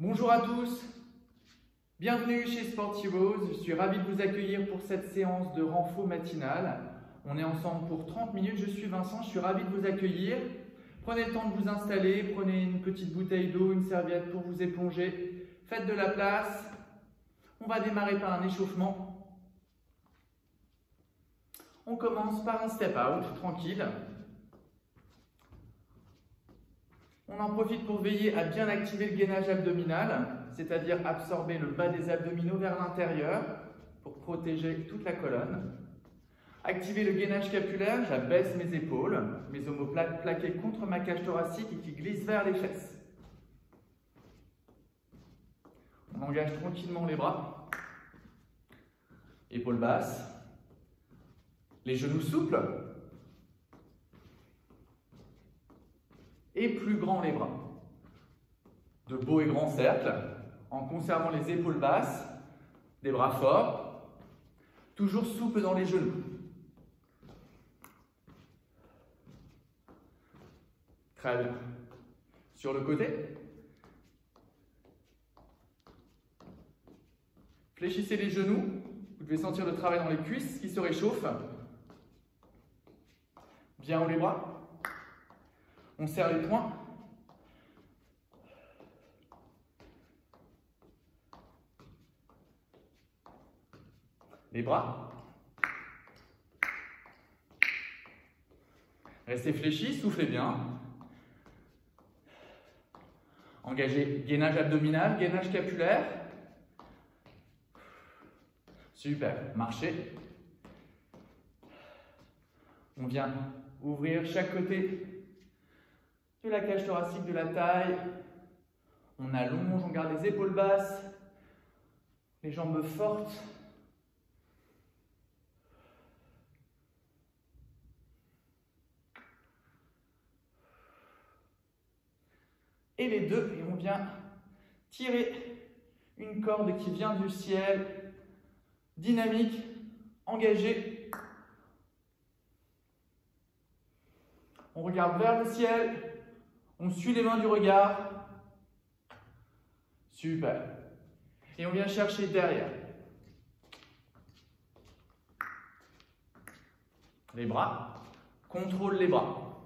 Bonjour à tous, bienvenue chez Sportivos. Je suis ravi de vous accueillir pour cette séance de renfo matinale. On est ensemble pour 30 minutes. Je suis Vincent, je suis ravi de vous accueillir. Prenez le temps de vous installer, prenez une petite bouteille d'eau, une serviette pour vous éponger. Faites de la place. On va démarrer par un échauffement. On commence par un step out, tranquille. On en profite pour veiller à bien activer le gainage abdominal, c'est-à-dire absorber le bas des abdominaux vers l'intérieur pour protéger toute la colonne. Activer le gainage scapulaire, j'abaisse mes épaules, mes omoplates plaquées contre ma cage thoracique et qui glissent vers les fesses. On engage tranquillement les bras, épaules basses, les genoux souples. Et plus grands les bras. De beaux et grands cercles, en conservant les épaules basses, des bras forts, toujours souples dans les genoux. Très bien. Sur le côté. Fléchissez les genoux. Vous devez sentir le travail dans les cuisses qui se réchauffent. Bien haut les bras. On serre les poings. Les bras. Restez fléchis, soufflez bien. Engagez gainage abdominal, gainage scapulaire. Super, marchez. On vient ouvrir chaque côté de la cage thoracique, de la taille. On allonge, on garde les épaules basses, les jambes fortes. Et les deux, et on vient tirer une corde qui vient du ciel, dynamique, engagée. On regarde vers le ciel. On suit les mains du regard. Super. Et on vient chercher derrière. Les bras. Contrôle les bras.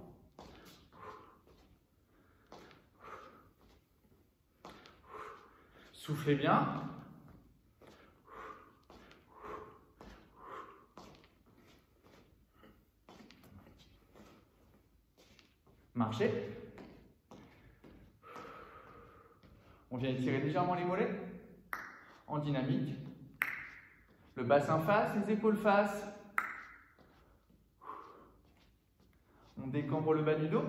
Soufflez bien. Marchez. On vient étirer légèrement les mollets, en dynamique. Le bassin face, les épaules face. On décambre le bas du dos.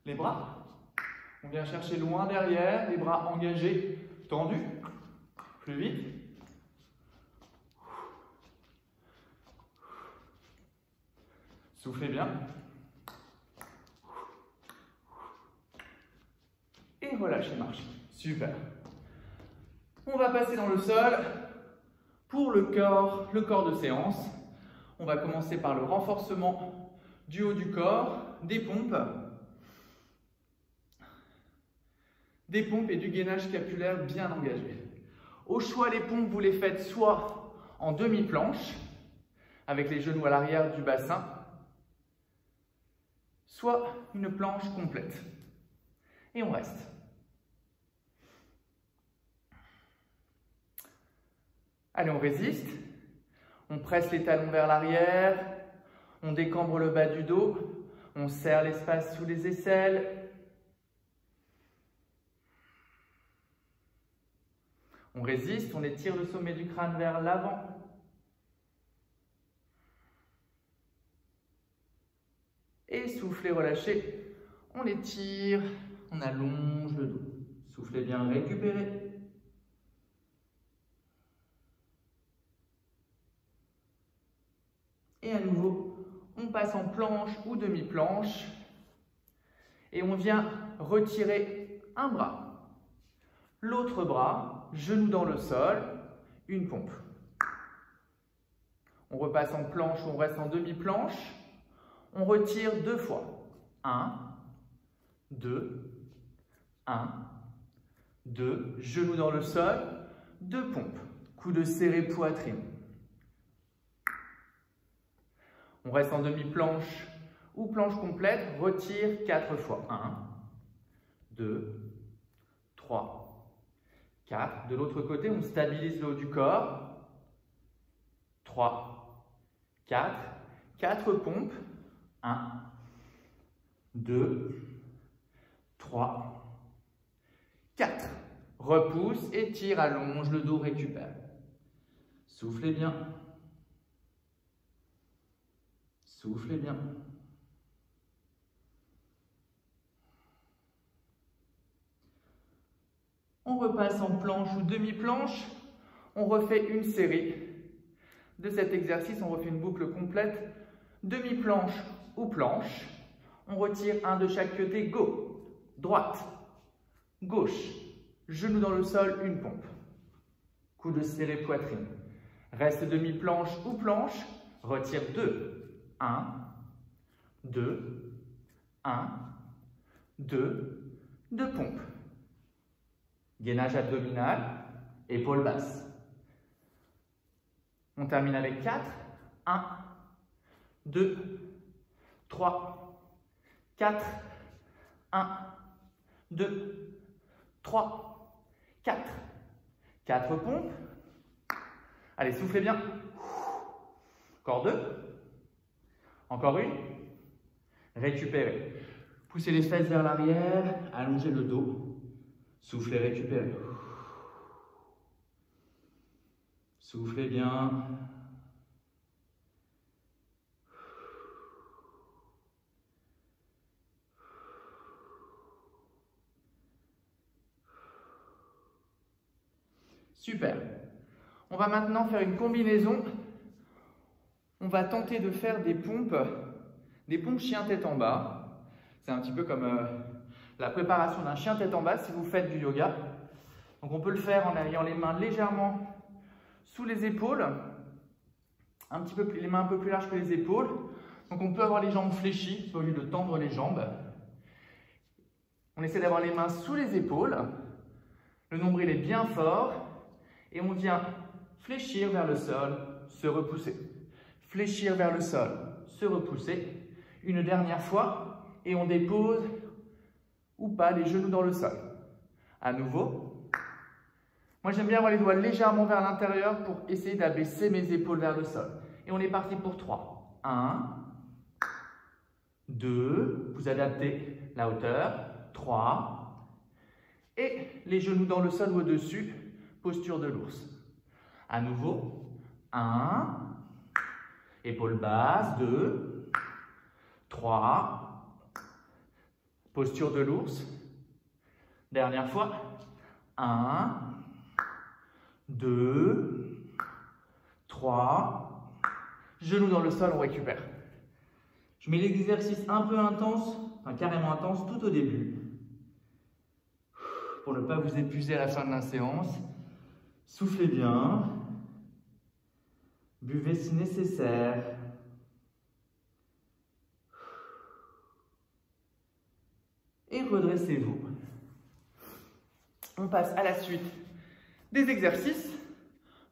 Les bras. On vient chercher loin derrière, les bras engagés, tendus. Plus vite. Soufflez bien. Et relâchez, marchez. Super. On va passer dans le sol pour le corps de séance. On va commencer par le renforcement du haut du corps, des pompes et du gainage scapulaire bien engagé. Au choix, les pompes, vous les faites soit en demi-planche, avec les genoux à l'arrière du bassin, soit une planche complète. Et on reste. Allez, on résiste. On presse les talons vers l'arrière. On décambre le bas du dos. On serre l'espace sous les aisselles. On résiste. On étire le sommet du crâne vers l'avant. Et soufflez, relâchez. On étire. On allonge le dos. Soufflez bien, récupérez. Et à nouveau, on passe en planche ou demi-planche. Et on vient retirer un bras. L'autre bras, genou dans le sol, une pompe. On repasse en planche ou on reste en demi-planche. On retire 2 fois. 1, 2, 1, 2, genoux dans le sol, 2 pompes, coude serré poitrine. On reste en demi-planche ou planche complète, retire 4 fois. 1, 2, 3, 4. De l'autre côté, on stabilise le haut du corps. 3, 4. 4 pompes. 1, 2, 3, 4. Repousse, étire, allonge, le dos récupère. Soufflez bien. Soufflez bien. On repasse en planche ou demi-planche. On refait une série de cet exercice. On refait une boucle complète. Demi-planche ou planche. On retire un de chaque côté. Go. Droite. Gauche. Genou dans le sol, une pompe. Coude serré, poitrine. Reste demi-planche ou planche. Retire 2. 1, 2, 1, 2, 2 pompes. Gainage abdominal, épaules basses. On termine avec 4. 1, 2, 3, 4, 1, 2, 3, 4. 4 pompes. Allez, soufflez bien. Encore 2. Encore une. Récupérez. Poussez les fesses vers l'arrière, allongez le dos. Soufflez, récupérez. Soufflez bien. Super. On va maintenant faire une combinaison. On va tenter de faire des pompes chien tête en bas. C'est un petit peu comme la préparation d'un chien tête en bas si vous faites du yoga. Donc on peut le faire en ayant les mains légèrement sous les épaules, les mains un peu plus larges que les épaules. Donc on peut avoir les jambes fléchies au lieu de tendre les jambes. On essaie d'avoir les mains sous les épaules. Le nombril est bien fort et on vient fléchir vers le sol, se repousser. Fléchir vers le sol, se repousser. Une dernière fois et on dépose ou pas les genoux dans le sol. À nouveau. Moi j'aime bien avoir les doigts légèrement vers l'intérieur pour essayer d'abaisser mes épaules vers le sol. Et on est parti pour 3. 1, 2, vous adaptez la hauteur. 3. Et les genoux dans le sol ou au-dessus, posture de l'ours. À nouveau. 1. Épaules basses, 2, 3, posture de l'ours. Dernière fois, 1, 2, 3, genoux dans le sol, on récupère. Je mets l'exercice un peu intense, enfin carrément intense, tout au début, pour ne pas vous épuiser à la fin de la séance. Soufflez bien. Buvez si nécessaire. Et redressez-vous. On passe à la suite des exercices.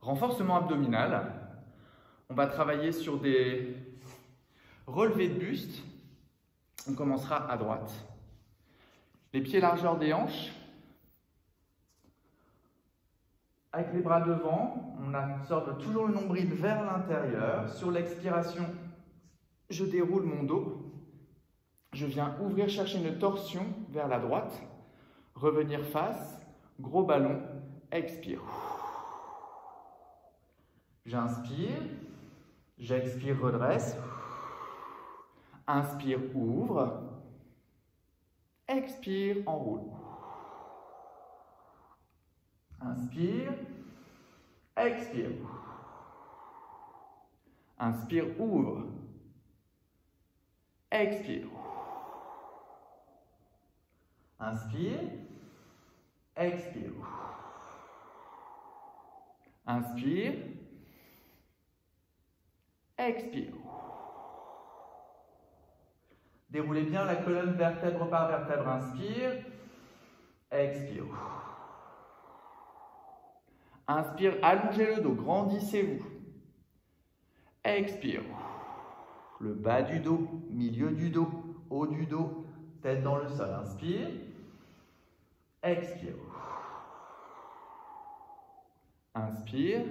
Renforcement abdominal. On va travailler sur des relevés de buste. On commencera à droite. Les pieds largeur des hanches. Avec les bras devant, on absorbe toujours le nombril vers l'intérieur. Sur l'expiration, je déroule mon dos. Je viens ouvrir, chercher une torsion vers la droite. Revenir face, gros ballon, expire. J'inspire, j'expire, redresse. Inspire, ouvre. Expire, enroule. Inspire, expire. Inspire, ouvre. Expire. Inspire, expire. Inspire, expire. Déroulez bien la colonne vertèbre par vertèbre. Inspire, expire. Inspire, allongez le dos, grandissez-vous. Expire. Le bas du dos, milieu du dos, haut du dos, tête dans le sol. Inspire. Expire. Inspire.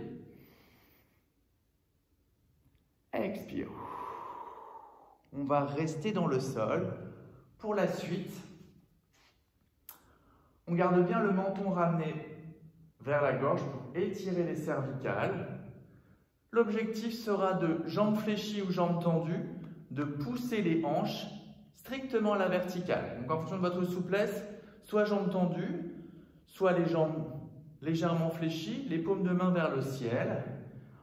Expire. On va rester dans le sol. Pour la suite, on garde bien le menton ramené vers la gorge pour étirer les cervicales. L'objectif sera de jambes fléchies ou jambes tendues, de pousser les hanches strictement à la verticale. Donc en fonction de votre souplesse, soit jambes tendues, soit les jambes légèrement fléchies, les paumes de main vers le ciel.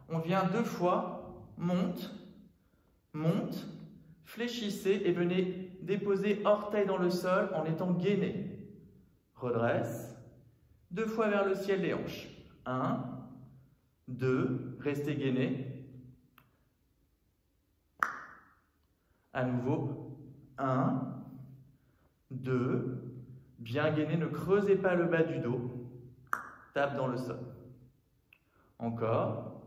On vient 2 fois, monte, monte, fléchissez et venez déposer orteil dans le sol en étant gainé. Redresse, 2 fois vers le ciel les hanches. 1, 2, restez gainé. À nouveau, 1, 2, bien gainé, ne creusez pas le bas du dos. Tape dans le sol. Encore,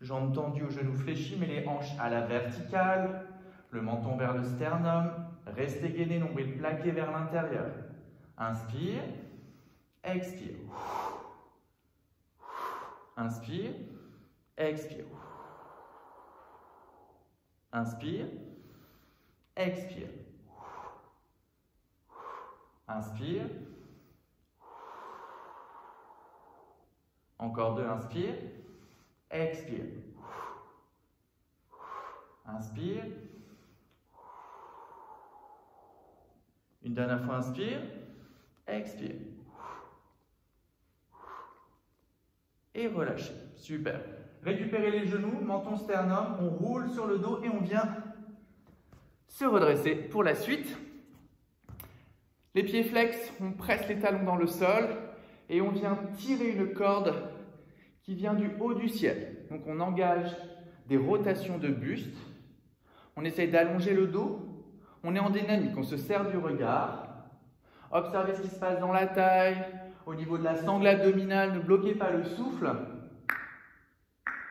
jambes tendues aux genoux fléchis, mais les hanches à la verticale, le menton vers le sternum, restez gainé, nombril plaqué vers l'intérieur. Inspire, expire. Inspire, expire. Inspire, expire. Inspire. Encore 2, inspire, expire. Inspire. Une dernière fois, inspire, expire. Et relâchez. Super. Récupérez les genoux, menton sternum, on roule sur le dos et on vient se redresser pour la suite. Les pieds flex, on presse les talons dans le sol et on vient tirer une corde qui vient du haut du ciel. Donc on engage des rotations de buste. On essaye d'allonger le dos. On est en dynamique, on se sert du regard. Observez ce qui se passe dans la taille, au niveau de la sangle abdominale, ne bloquez pas le souffle.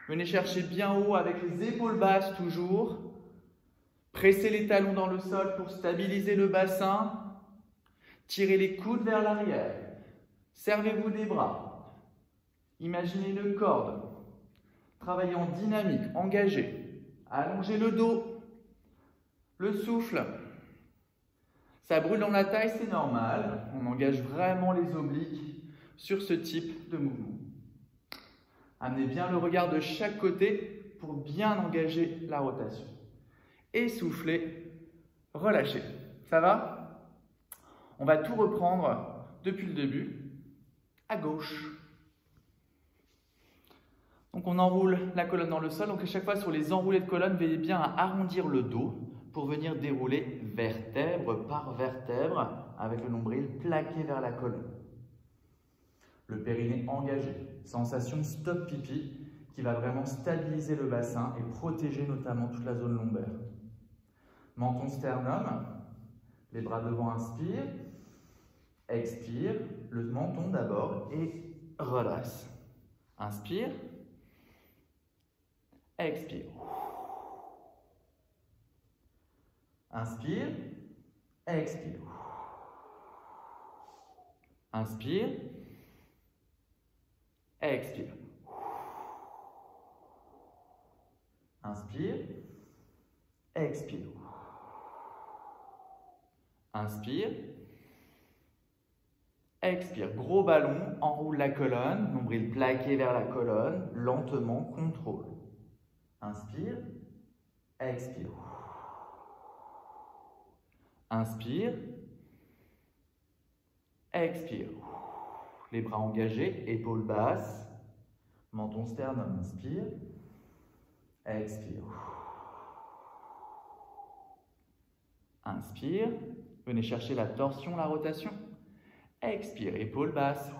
Venez chercher bien haut avec les épaules basses toujours. Pressez les talons dans le sol pour stabiliser le bassin. Tirez les coudes vers l'arrière. Servez-vous des bras. Imaginez une corde. Travaillez en dynamique, engagé. Allongez le dos. Le souffle. Ça brûle dans la taille, c'est normal. On engage vraiment les obliques sur ce type de mouvement. Amenez bien le regard de chaque côté pour bien engager la rotation. Et soufflez, relâchez. Ça va? On va tout reprendre depuis le début, à gauche. Donc on enroule la colonne dans le sol. Donc à chaque fois sur les enroulés de colonne, veillez bien à arrondir le dos pour venir dérouler vertèbre par vertèbre avec le nombril plaqué vers la colonne. Le périnée engagé. Sensation stop pipi qui va vraiment stabiliser le bassin et protéger notamment toute la zone lombaire. Menton sternum. Les bras devant, inspire. Expire. Le menton d'abord et redresse. Inspire. Expire. Inspire. Expire. Inspire. Expire. Inspire. Expire. Inspire. Expire. Gros ballon, enroule la colonne, nombril plaqué vers la colonne, lentement, contrôle. Inspire. Expire. Inspire. Expire. Les bras engagés, épaules basses, menton sternum. Inspire. Expire. Inspire. Venez chercher la torsion, la rotation. Expire, épaules basses.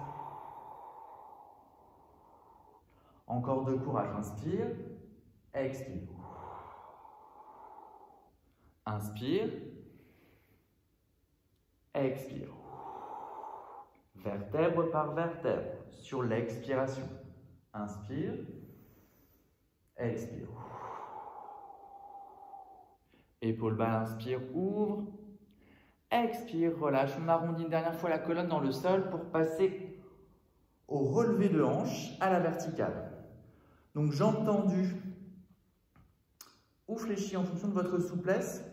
Encore de courage. Inspire. Expire. Inspire. Expire. Vertèbre par vertèbre sur l'expiration. Inspire. Expire. Épaules bas, inspire, ouvre. Expire, relâche. On arrondit une dernière fois la colonne dans le sol pour passer au relevé de hanche à la verticale. Donc jambes tendues ou fléchies en fonction de votre souplesse.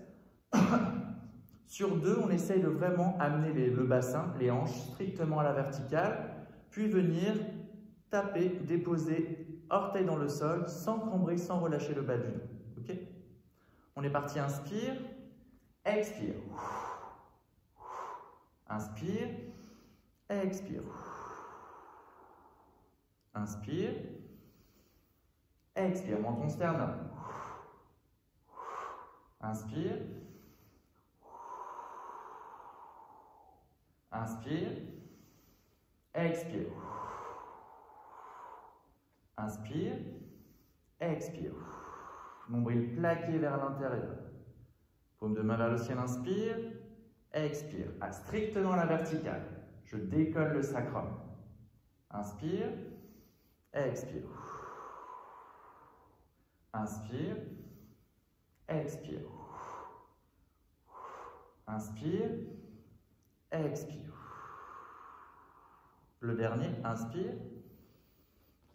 Sur 2, on essaye de vraiment amener le bassin, les hanches strictement à la verticale, puis venir taper, déposer orteil dans le sol sans cambrer, sans relâcher le bas du dos. Okay, on est parti, inspire, expire. Inspire, expire. Inspire, expire, menton sternum. Inspire. Inspire. Expire. Inspire. Expire. Nombril plaqué vers l'intérieur. Paume de main vers le ciel, inspire. Expire. Strictement à la verticale. Je décolle le sacrum. Inspire. Expire. Inspire. Expire. Inspire. Expire. Le dernier, inspire.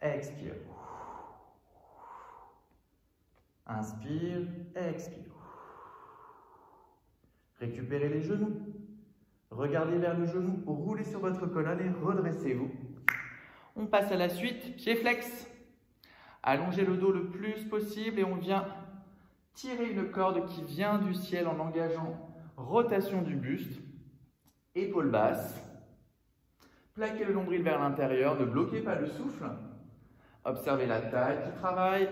Expire. Inspire. Expire. Récupérez les genoux. Regardez vers le genou, roulez sur votre colonne et redressez-vous. On passe à la suite, pied flex. Allongez le dos le plus possible et on vient tirer une corde qui vient du ciel en engageant rotation du buste, épaules basses. Plaquez le nombril vers l'intérieur, ne bloquez pas le souffle. Observez la taille qui travaille.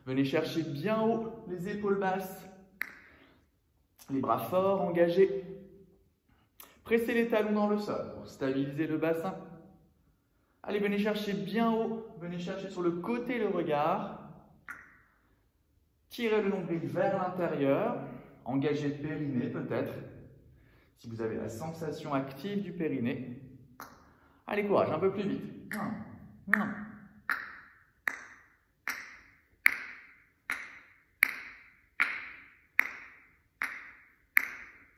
Venez chercher bien haut les épaules basses. Les bras forts, engagés. Pressez les talons dans le sol pour stabiliser le bassin. Allez, venez chercher bien haut. Venez chercher sur le côté le regard. Tirez le nombril vers l'intérieur. Engagez le périnée peut-être. Si vous avez la sensation active du périnée. Allez, courage, un peu plus vite.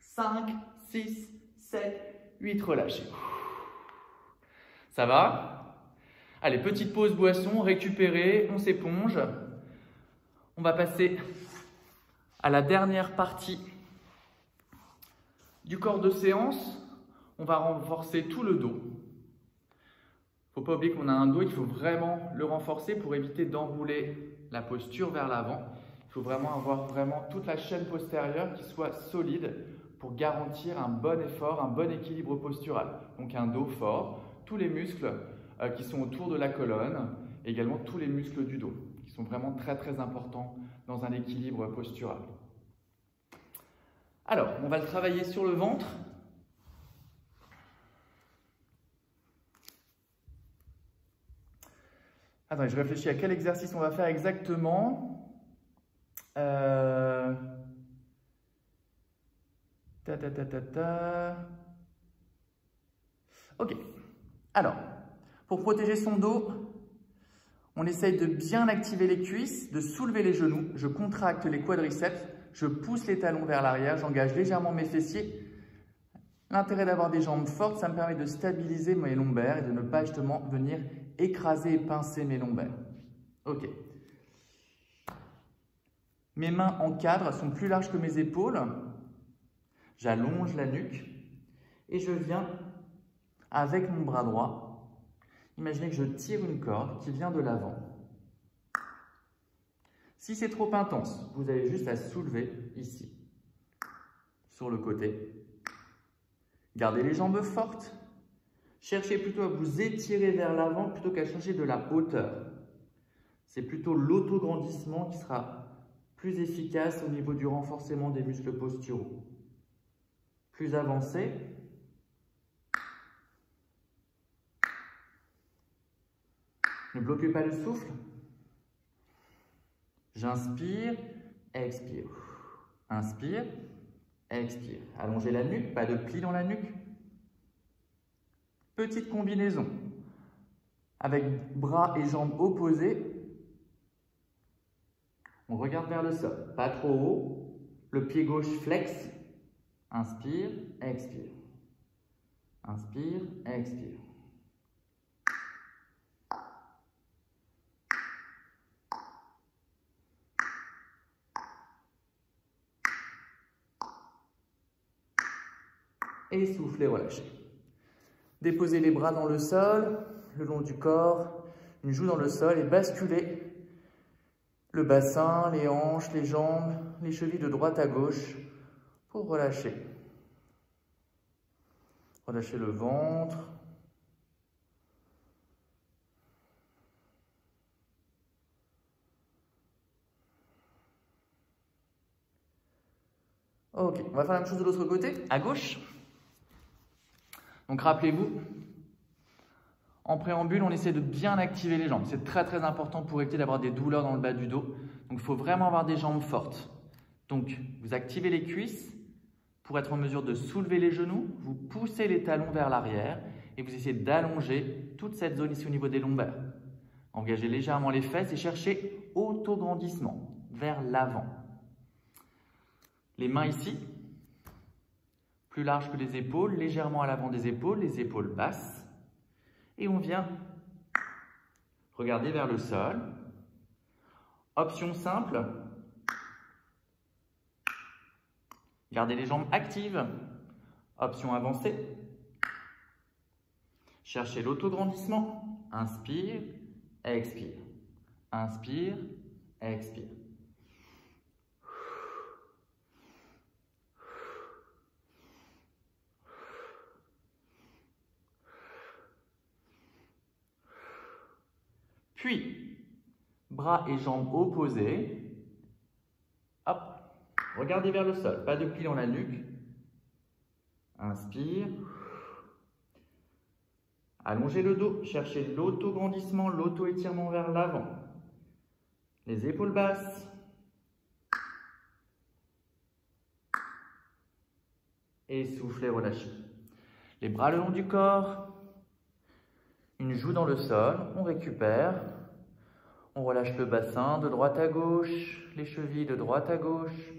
5, 6, 7, 8, relâchez. Ça va? Allez, petite pause boisson, récupérez, on s'éponge. On va passer à la dernière partie du corps de séance. On va renforcer tout le dos. Il ne faut pas oublier qu'on a un dos, il faut vraiment le renforcer pour éviter d'enrouler la posture vers l'avant. Il faut vraiment avoir toute la chaîne postérieure qui soit solide pour garantir un bon effort, un bon équilibre postural. Donc un dos fort, tous les muscles qui sont autour de la colonne, et également tous les muscles du dos, qui sont vraiment très très importants dans un équilibre postural. Alors, on va le travailler sur le ventre. Attendez, je réfléchis à quel exercice on va faire exactement. Ok. Alors, pour protéger son dos, on essaye de bien activer les cuisses, de soulever les genoux. Je contracte les quadriceps, je pousse les talons vers l'arrière, j'engage légèrement mes fessiers. L'intérêt d'avoir des jambes fortes, ça me permet de stabiliser mes lombaires et de ne pas justement venir écraser et pincer mes lombaires. Ok. Mes mains encadrent, sont plus larges que mes épaules. J'allonge la nuque et je viens avec mon bras droit. Imaginez que je tire une corde qui vient de l'avant. Si c'est trop intense, vous avez juste à soulever ici, sur le côté. Gardez les jambes fortes. Cherchez plutôt à vous étirer vers l'avant plutôt qu'à chercher de la hauteur. C'est plutôt l'autograndissement qui sera plus efficace au niveau du renforcement des muscles posturaux. Plus avancé. Ne bloquez pas le souffle. J'inspire, expire. Inspire, expire. Allongez la nuque, pas de pli dans la nuque. Petite combinaison. avec bras et jambes opposés. On regarde vers le sol, pas trop haut. Le pied gauche flex. Inspire, expire. Inspire, expire. Et soufflez, relâchez. Déposez les bras dans le sol, le long du corps, une joue dans le sol et basculez le bassin, les hanches, les jambes, les chevilles de droite à gauche pour relâcher. Relâchez le ventre. Ok, on va faire la même chose de l'autre côté, à gauche. Donc rappelez-vous, en préambule, on essaie de bien activer les jambes. C'est très très important pour éviter d'avoir des douleurs dans le bas du dos. Donc il faut vraiment avoir des jambes fortes. Donc vous activez les cuisses pour être en mesure de soulever les genoux. Vous poussez les talons vers l'arrière et vous essayez d'allonger toute cette zone ici au niveau des lombaires. Engagez légèrement les fesses et cherchez autograndissement vers l'avant. Les mains ici, plus larges que les épaules, légèrement à l'avant des épaules, les épaules basses. Et on vient regarder vers le sol. Option simple. Gardez les jambes actives. Option avancée. Cherchez l'autograndissement. Inspire, expire. Inspire, expire. Puis, bras et jambes opposés. Hop, regardez vers le sol, pas de pli dans la nuque. Inspire. Allongez le dos, cherchez l'autograndissement, l'auto-étirement vers l'avant. Les épaules basses. Et soufflez, relâchez. Les bras le long du corps. Une joue dans le sol, on récupère, on relâche le bassin de droite à gauche, les chevilles de droite à gauche,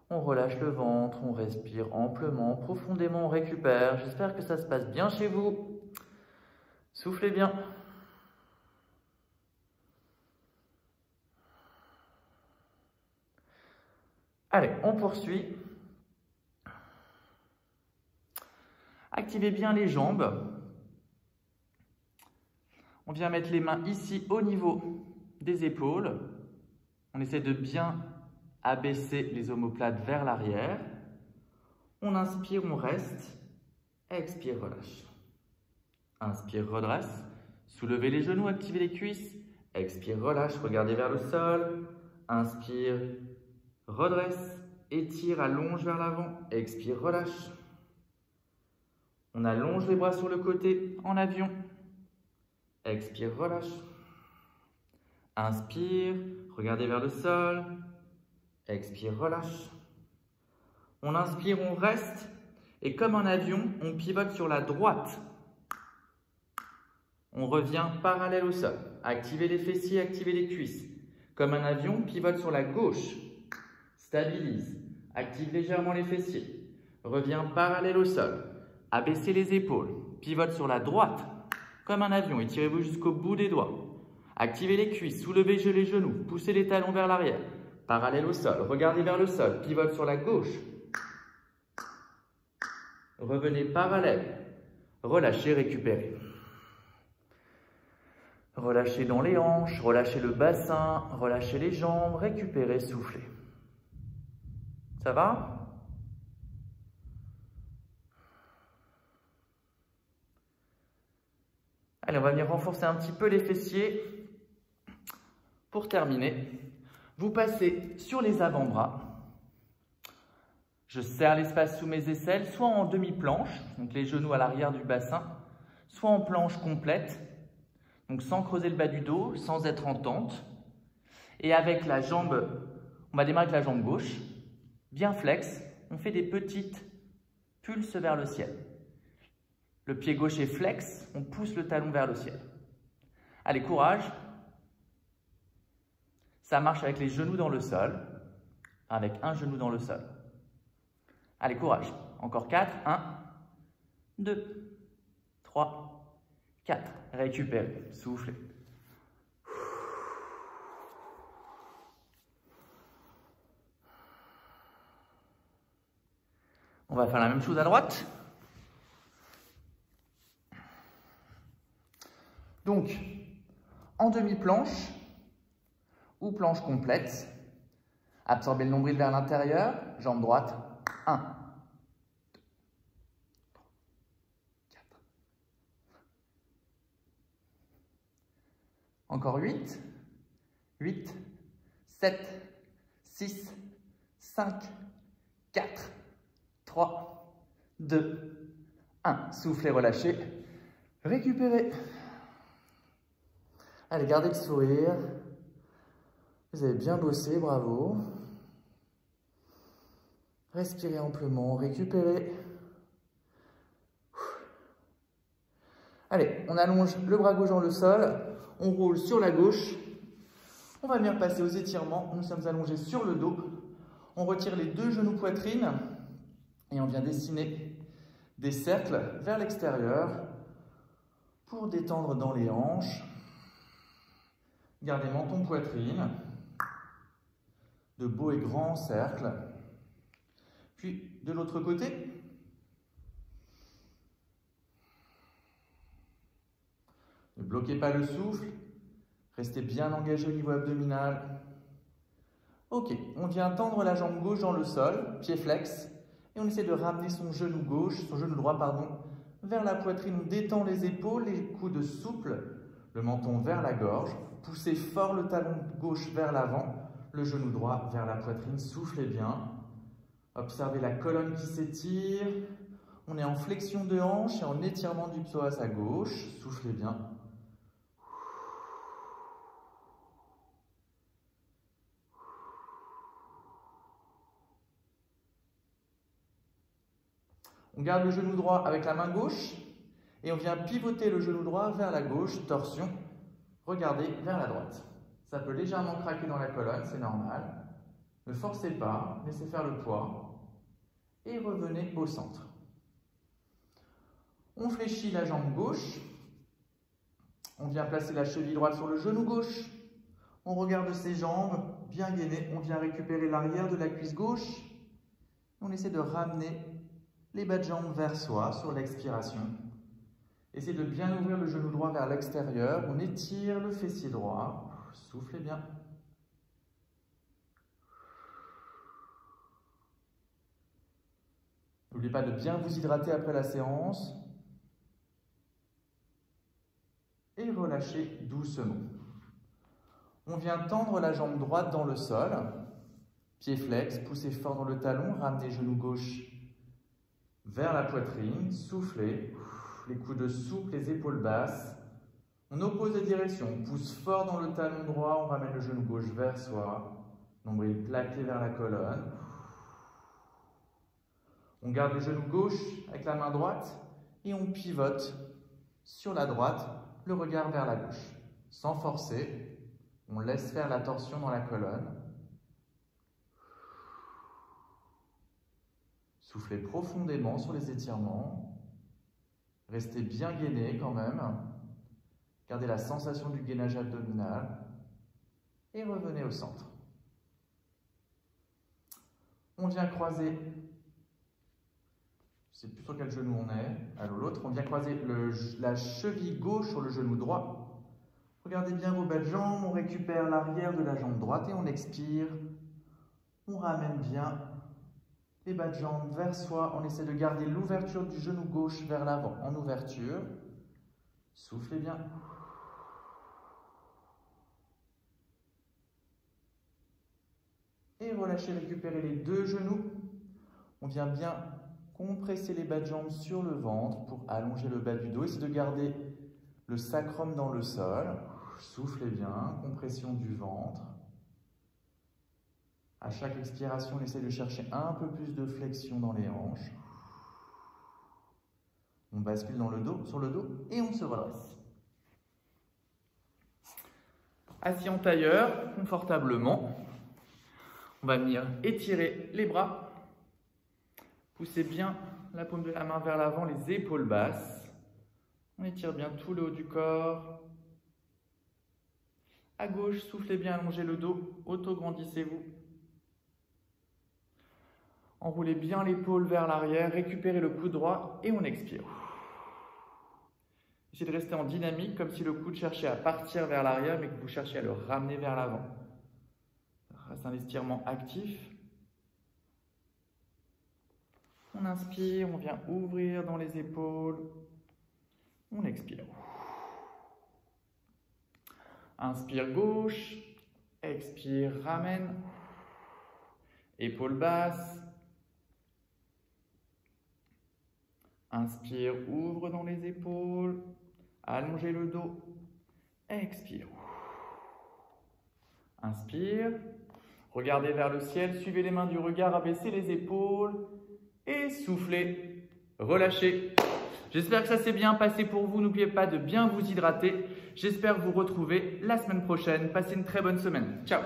on relâche le ventre, on respire amplement, profondément, on récupère. J'espère que ça se passe bien chez vous. Soufflez bien. Allez, on poursuit. Activez bien les jambes. On vient mettre les mains ici au niveau des épaules. On essaie de bien abaisser les omoplates vers l'arrière. On inspire, on reste. Expire, relâche. Inspire, redresse. Soulevez les genoux, activez les cuisses. Expire, relâche. Regardez vers le sol. Inspire, redresse. Étire, allonge vers l'avant. Expire, relâche. On allonge les bras sur le côté en avion. Expire, relâche. Inspire, regardez vers le sol. Expire, relâche. On inspire, on reste. Et comme un avion, on pivote sur la droite. On revient parallèle au sol. Activez les fessiers, activez les cuisses. Comme un avion, on pivote sur la gauche. Stabilise. Active légèrement les fessiers. Reviens parallèle au sol. Abaissez les épaules. Pivote sur la droite. Comme un avion, étirez-vous jusqu'au bout des doigts. Activez les cuisses, soulevez les genoux, poussez les talons vers l'arrière. Parallèle au sol, regardez vers le sol, pivote sur la gauche. Revenez parallèle. Relâchez, récupérez. Relâchez dans les hanches, relâchez le bassin, relâchez les jambes, récupérez, soufflez. Ça va ? Allez, on va venir renforcer un petit peu les fessiers. Pour terminer, vous passez sur les avant-bras. Je serre l'espace sous mes aisselles, soit en demi-planche, donc les genoux à l'arrière du bassin, soit en planche complète, donc sans creuser le bas du dos, sans être en tente. Et avec la jambe, on va démarrer avec la jambe gauche, bien flex, on fait des petites pulses vers le ciel. Le pied gauche est flex, on pousse le talon vers le ciel. Allez, courage. Ça marche avec les genoux dans le sol, avec un genou dans le sol. Allez, courage. Encore 4. 1, 2, 3, 4. Récupérez. Soufflez. On va faire la même chose à droite. Donc, en demi-planche ou planche complète, absorbez le nombril vers l'intérieur, jambe droite, 1, 2, 3, 4. Encore 8, 8, 7, 6, 5, 4, 3, 2, 1. Soufflez, relâchez, récupérez. Allez, gardez le sourire. Vous avez bien bossé, bravo. Respirez amplement, récupérez. Allez, on allonge le bras gauche dans le sol, on roule sur la gauche. On va venir passer aux étirements. Nous sommes allongés sur le dos. On retire les deux genoux poitrine et on vient dessiner des cercles vers l'extérieur pour détendre dans les hanches. Gardez menton poitrine, de beaux et grands cercles. Puis de l'autre côté, ne bloquez pas le souffle, restez bien engagé au niveau abdominal. Ok, on vient tendre la jambe gauche dans le sol, pied flex, et on essaie de ramener son genou droit, vers la poitrine. On détend les épaules, les coudes souples, le menton vers la gorge. Poussez fort le talon gauche vers l'avant, le genou droit vers la poitrine. Soufflez bien. Observez la colonne qui s'étire. On est en flexion de hanche et en étirement du psoas à gauche. Soufflez bien. On garde le genou droit avec la main gauche et on vient pivoter le genou droit vers la gauche, torsion. Regardez vers la droite. Ça peut légèrement craquer dans la colonne, c'est normal. Ne forcez pas, laissez faire le poids et revenez au centre. On fléchit la jambe gauche. On vient placer la cheville droite sur le genou gauche. On regarde ses jambes, bien gainées. On vient récupérer l'arrière de la cuisse gauche. On essaie de ramener les bas de jambes vers soi sur l'expiration. Essayez de bien ouvrir le genou droit vers l'extérieur. On étire le fessier droit. Soufflez bien. N'oubliez pas de bien vous hydrater après la séance. Et relâchez doucement. On vient tendre la jambe droite dans le sol. Pied flex, poussez fort dans le talon. Ramenez genou gauche vers la poitrine. Soufflez. Les coudes souples, les épaules basses. On oppose les directions. On pousse fort dans le talon droit. On ramène le genou gauche vers soi. Nombril plaqué vers la colonne. On garde le genou gauche avec la main droite et on pivote sur la droite, le regard vers la gauche. Sans forcer, on laisse faire la torsion dans la colonne. Soufflez profondément sur les étirements. Restez bien gainé quand même. Gardez la sensation du gainage abdominal. Et revenez au centre. On vient croiser, je ne sais plus sur quel genou on est, à l'autre. On vient croiser la cheville gauche sur le genou droit. Regardez bien vos belles jambes. On récupère l'arrière de la jambe droite et on expire. On ramène bien les bas de jambes vers soi. On essaie de garder l'ouverture du genou gauche vers l'avant en ouverture. Soufflez bien. Et relâchez, récupérez les deux genoux. On vient bien compresser les bas de jambes sur le ventre pour allonger le bas du dos. Essayez de garder le sacrum dans le sol. Soufflez bien, compression du ventre. À chaque expiration, on essaie de chercher un peu plus de flexion dans les hanches. On bascule dans le dos, sur le dos et on se redresse. Assis en tailleur, confortablement. On va venir étirer les bras. Poussez bien la paume de la main vers l'avant, les épaules basses. On étire bien tout le haut du corps. À gauche, soufflez bien, allongez le dos, auto-grandissez-vous. Enroulez bien l'épaule vers l'arrière, récupérez le coude droit et on expire. Essayez de rester en dynamique, comme si le coude cherchait à partir vers l'arrière, mais que vous cherchiez à le ramener vers l'avant. C'est un étirement actif. On inspire, on vient ouvrir dans les épaules. On expire. Inspire gauche, expire, ramène. Épaules basses. Inspire, ouvre dans les épaules. Allongez le dos. Expire. Inspire. Regardez vers le ciel. Suivez les mains du regard. Abaissez les épaules. Et soufflez. Relâchez. J'espère que ça s'est bien passé pour vous. N'oubliez pas de bien vous hydrater. J'espère vous retrouver la semaine prochaine. Passez une très bonne semaine. Ciao!